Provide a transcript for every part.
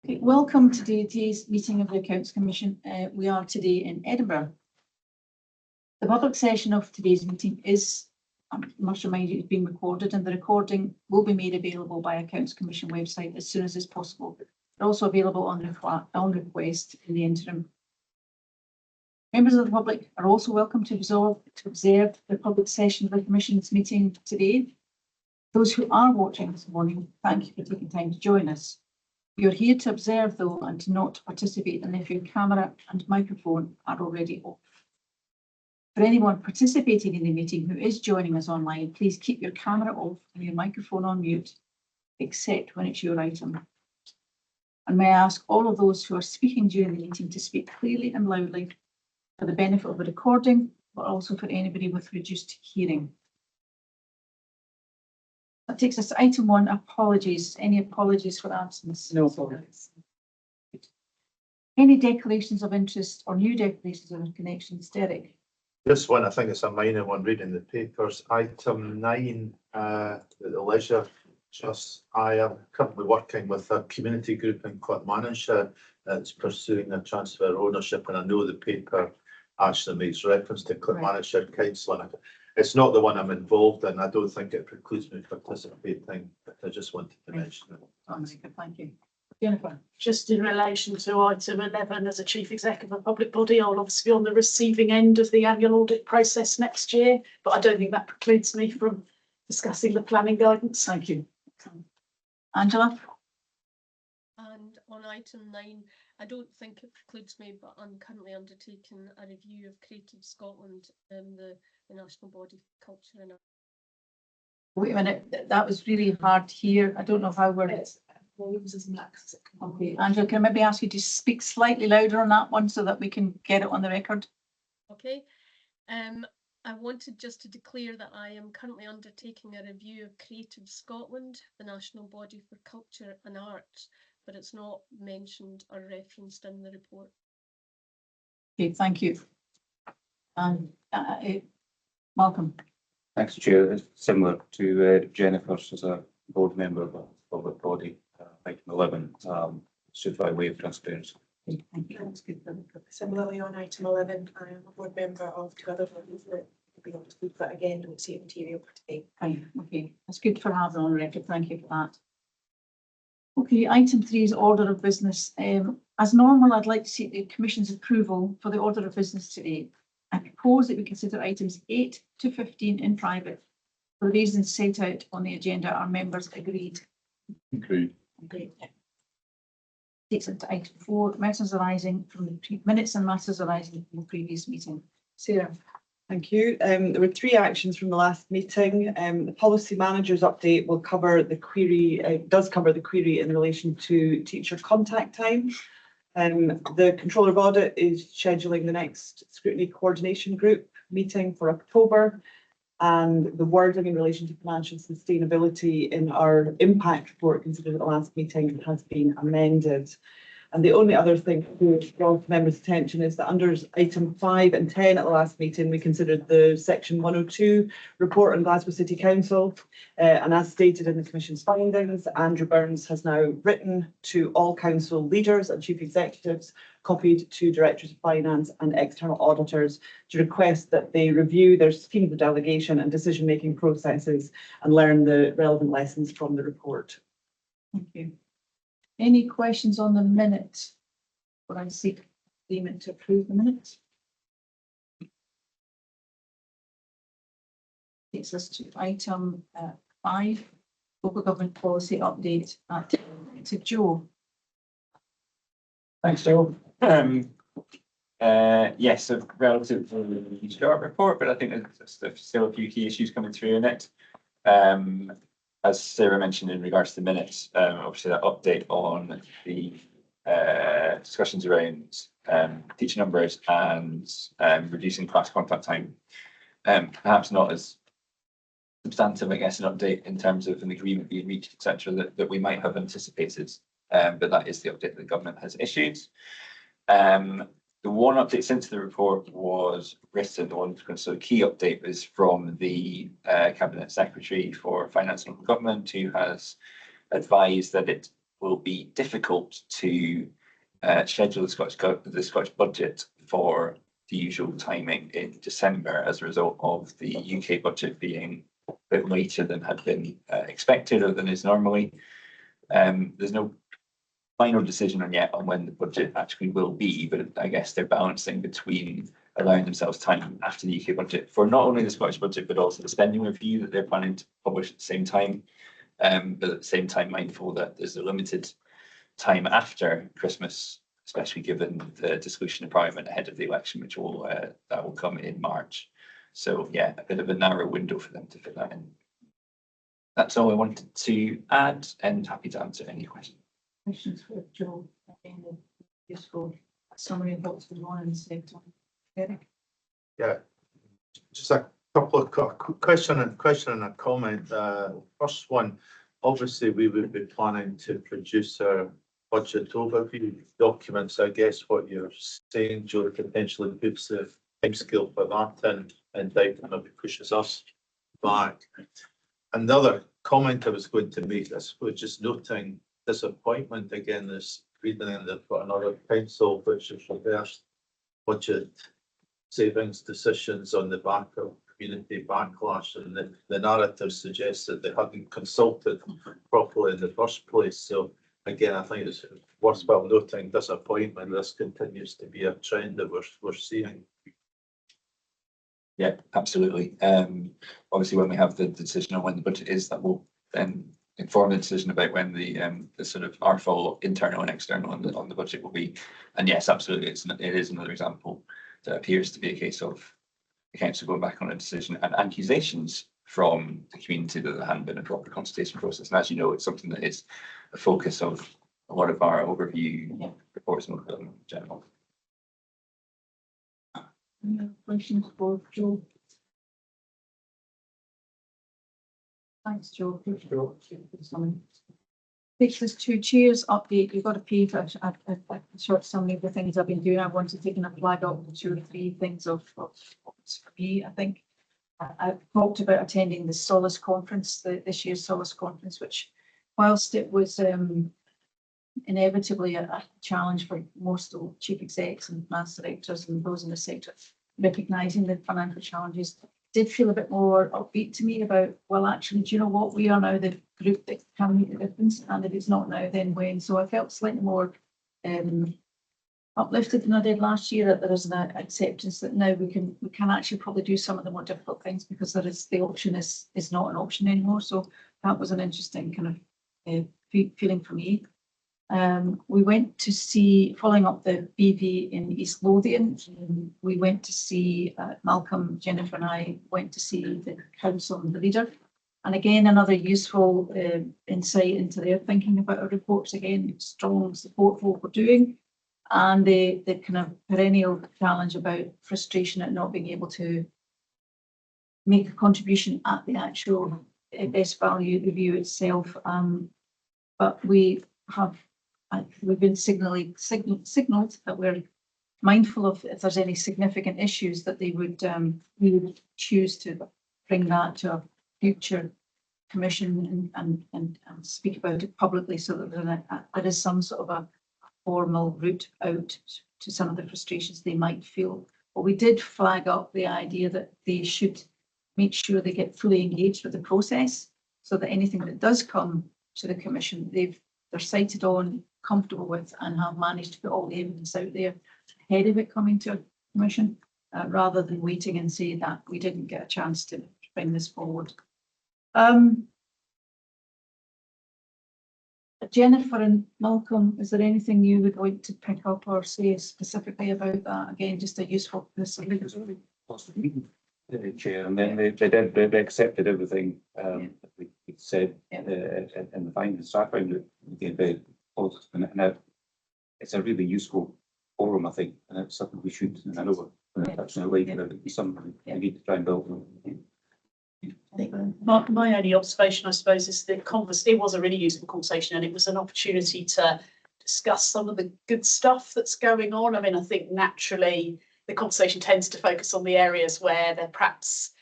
Okay, welcome to today's meeting of the Accounts Commission. We are today in Edinburgh. The public session of today's meeting is, I must remind you, it's being recorded, and the recording will be made available by Accounts Commission website as soon as is possible. They're also available on request in the interim. Members of the public are also welcome to observe the public session of the Commission's meeting today. Those who are watching this morning, thank you for taking time to join us. You're here to observe though and to not participate, and if your camera and microphone are already off. For anyone participating in the meeting who is joining us online, please keep your camera off and your microphone on mute, except when it's your item. And may I ask all of those who are speaking during the meeting to speak clearly and loudly for the benefit of the recording, but also for anybody with reduced hearing. That takes us to item 1, apologies. Any apologies for absence? No apologies. Any declarations of interest or new declarations of connections, Derek? This one, I think it's a minor one, reading the papers. Item 9, the Leisure Trust. I am currently working with a community group in Clackmannanshire that's pursuing a transfer of ownership, and I know the paper actually makes reference to Clackmannanshire Council. It's not the one I'm involved in. I don't think it precludes me participating, but I just wanted to mention it. Oh, thank you. Jennifer? Just in relation to item 11, as a chief exec of a public body, I'll obviously be on the receiving end of the annual audit process next year, but I don't think that precludes me from discussing the planning guidance. Thank you. Angela? And on item 9, I don't think it precludes me, but I'm currently undertaking a review of Creative Scotland and the National Body for Culture and Art. Wait a minute, that was really hard to hear. I don't know how we're... Volumes as max. Okay, Angela, can I maybe ask you to speak slightly louder on that one so that we can get it on the record? Okay. I wanted just to declare that I am currently undertaking a review of Creative Scotland, the National Body for Culture and Arts, but it's not mentioned or referenced in the report. Okay, thank you. And Malcolm. Thanks, Chair. It's similar to Jennifer's as a board member of a public body. Item 11, it's just by way of transparency. Thank you. That's good. Similarly, on item 11, I am a board member of 2 other bodies that will be able to speak, but again, don't see it material for today. Fine, okay. That's good for having on record. Thank you for that. Okay, item 3 is order of business. As normal, I'd like to seek the Commission's approval for the order of business today. I propose that we consider items 8 to 15 in private. For the reasons set out on the agenda, our members agreed. Agreed. Great. Takes us to item 4, matters arising from the minutes and matters arising from the previous meeting. Sarah. Thank you. There were 3 actions from the last meeting. The policy manager's update will cover the query, does cover the query in relation to teacher contact time. The Controller of Audit is scheduling the next scrutiny coordination group meeting for October. And the wording in relation to financial sustainability in our impact report considered at the last meeting has been amended. And the only other thing to draw to members' attention is that under item 5 and 10 at the last meeting, we considered the section 102 report on Glasgow City Council. And as stated in the Commission's findings, Andrew Burns has now written to all council leaders and chief executives, copied to directors of finance and external auditors to request that they review their schemes of delegation and decision-making processes and learn the relevant lessons from the report. Thank you. Any questions on the minute? Would I seek agreement to approve the minutes? Takes us to item 5, local government policy update to Joe. Thanks, Joe. Yes, so relative to the start report, but I think there's still a few key issues coming through in it. As Sarah mentioned in regards to the minutes, obviously that update on the discussions around teacher numbers and reducing class contact time. Perhaps not as substantive, I guess, an update in terms of an agreement being reached, etc., that we might have anticipated. But that is the update that the government has issued. The one update since the report was written, so the key update was from the Cabinet Secretary for Finance and Local Government, who has advised that it will be difficult to schedule the Scottish budget for the usual timing in December as a result of the UK budget being a bit later than had been expected or than is normally. There's no final decision yet on when the budget actually will be, but I guess they're balancing between allowing themselves time after the UK budget for not only the Scottish budget, but also the spending review that they're planning to publish at the same time. But at the same time, mindful that there's a limited time after Christmas, especially given the dissolution of Parliament ahead of the election, which will that will come in March. So yeah, a bit of a narrow window for them to fit that in. That's all I wanted to add, and happy to answer any questions. Questions for Joe, and a useful summary of what's going on in the sector. Eric? Yeah, just a couple of question and a comment. First one, obviously we would be planning to produce our budget overview documents. I guess what you're saying, Joe, potentially puts the timescale for that and maybe pushes us back. Another comment I was going to make, I suppose, just noting disappointment again this reading, and they've got another council which has reversed budget savings decisions on the back of community backlash, and the narrative suggests that they hadn't consulted properly in the first place. So again, I think it's worthwhile noting disappointment. This continues to be a trend that we're seeing. Yeah, absolutely. Obviously, when we have the decision on when the budget is, that will then inform the decision about when the sort of our full internal and external on the budget will be. And yes, absolutely, it is another example that appears to be a case of the council going back on a decision and accusations from the community that there hadn't been a proper consultation process. And as you know, it's something that is a focus of a lot of our overview reports and in general. Any other questions for Joe? Thanks, Joe. Takes us to Chair's update. You've got to pay for a short summary of the things I've been doing. I want to take a flag up 2 or 3 things of what's for me. I think I've talked about attending the Solace conference, this year's Solace conference, which whilst it was inevitably a challenge for most of the chief execs and finance directors and those in the sector, recognising the financial challenges, did feel a bit more upbeat to me about, well, actually, do you know what? We are now the group that can make the difference, and if it's not now, then when? So I felt slightly more uplifted than I did last year, that there is an acceptance that now we can actually probably do some of the more difficult things, because there is the option is not an option anymore. So that was an interesting kind of feeling for me. We went to see, following up the BV in East Lothian, we went to see Malcolm, Jennifer and I went to see the council and the leader. And again, another useful insight into their thinking about our reports. Again, strong support for what we're doing, and the kind of perennial challenge about frustration at not being able to make a contribution at the actual best value review itself. But we've been signaled that we're mindful of if there's any significant issues that they would we would choose to bring that to a future commission and speak about it publicly, so that there is some sort of a formal route out to some of the frustrations they might feel. But we did flag up the idea that they should make sure they get fully engaged with the process, so that anything that does come to the commission, they're cited on, comfortable with, and have managed to put all the evidence out there ahead of it coming to a commission, rather than waiting and say that we didn't get a chance to bring this forward. Jennifer and Malcolm, is there anything you would like to pick up or say specifically about that? Again, just a useful piece of literature. Chair, and then they accepted everything that we said in the findings. So I found it again very positive, and it's a really useful forum, I think, and it's something we should, and I know that's not like it'd be something we need to try and build on. My only observation, I suppose, is that it was a really useful conversation, and it was an opportunity to discuss some of the good stuff that's going on. I mean, I think naturally the conversation tends to focus on the areas where there perhaps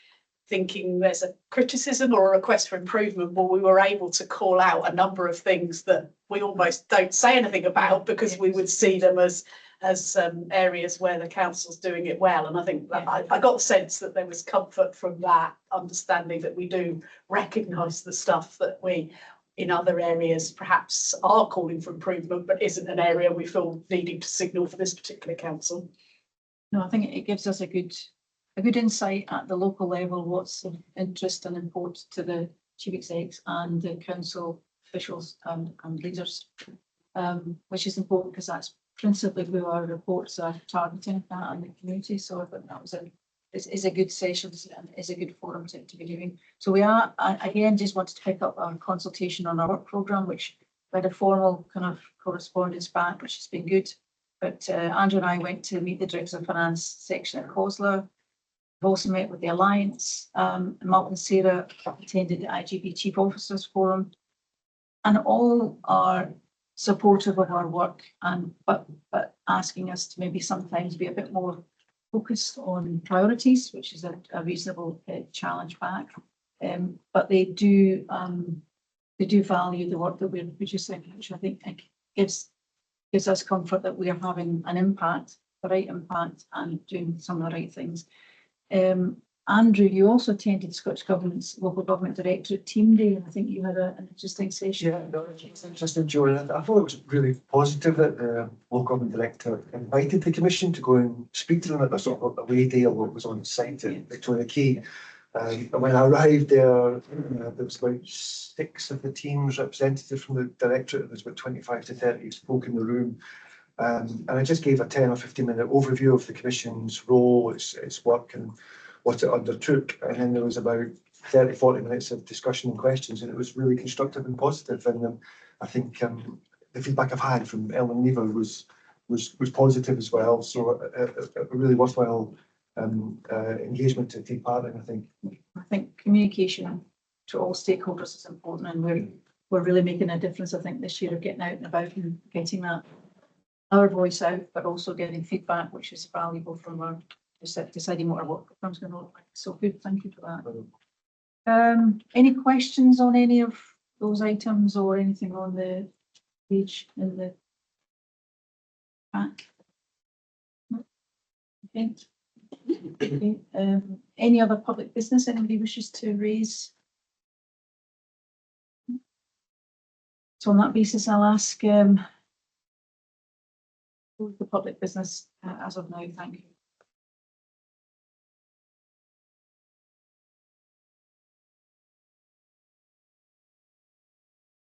thinking there's a criticism or a request for improvement, well, we were able to call out a number of things that we almost don't say anything about because we would see them as areas where the council's doing it well. And I think that I got the sense that there was comfort from that understanding that we do recognise the stuff that we in other areas perhaps are calling for improvement, but isn't an area we feel needing to signal for this particular council. No, I think it gives us a good insight at the local level, what's of interest and important to the chief execs and the council officials and leaders, which is important because that's principally who our reports are targeting that in the community. So I think that was is a good session and is a good forum to be doing. So we are, again, just wanted to pick up our consultation on our work programme, which we had a formal kind of correspondence back, which has been good. But Andrew and I went to meet the Directors of Finance section at COSLA. We've also met with the Alliance. Mark and Sarah attended the IGB Chief Officers Forum. And all are supportive of our work, and but asking us to maybe sometimes be a bit more focused on priorities, which is a reasonable challenge back. But they do value the work that we're producing, which I think gives us comfort that we are having an impact, the right impact, and doing some of the right things. Andrew, you also attended Scottish Government's Local Government Directorate Team Day, and I think you had an interesting session. Yeah, no, it's interesting, Joe. And I thought it was really positive that the local government director invited the commission to go and speak to them at the sort of away day, what was on site at Victoria Quay. And when I arrived there, there was about 6 of the teams representative from the directorate. There was about 25 to 30 folk in the room. And I just gave a 10 or 15-minute overview of the commission's role, its work and what it undertook. And then there was about 30, 40 minutes of discussion and questions, and it was really constructive and positive. And I think the feedback I've had from Ellen Lever was positive as well. So a really worthwhile engagement to take part in, I think. I think communication to all stakeholders is important, and we're really making a difference, I think, this year of getting out and about and getting that our voice out, but also getting feedback, which is valuable from our deciding what our work program's going to look like. So good, thank you for that. Any questions on any of those items or anything on the page in the pack? Okay. Okay. Any other public business anybody wishes to raise? So on that basis, I'll ask the public business as of now. Thank you.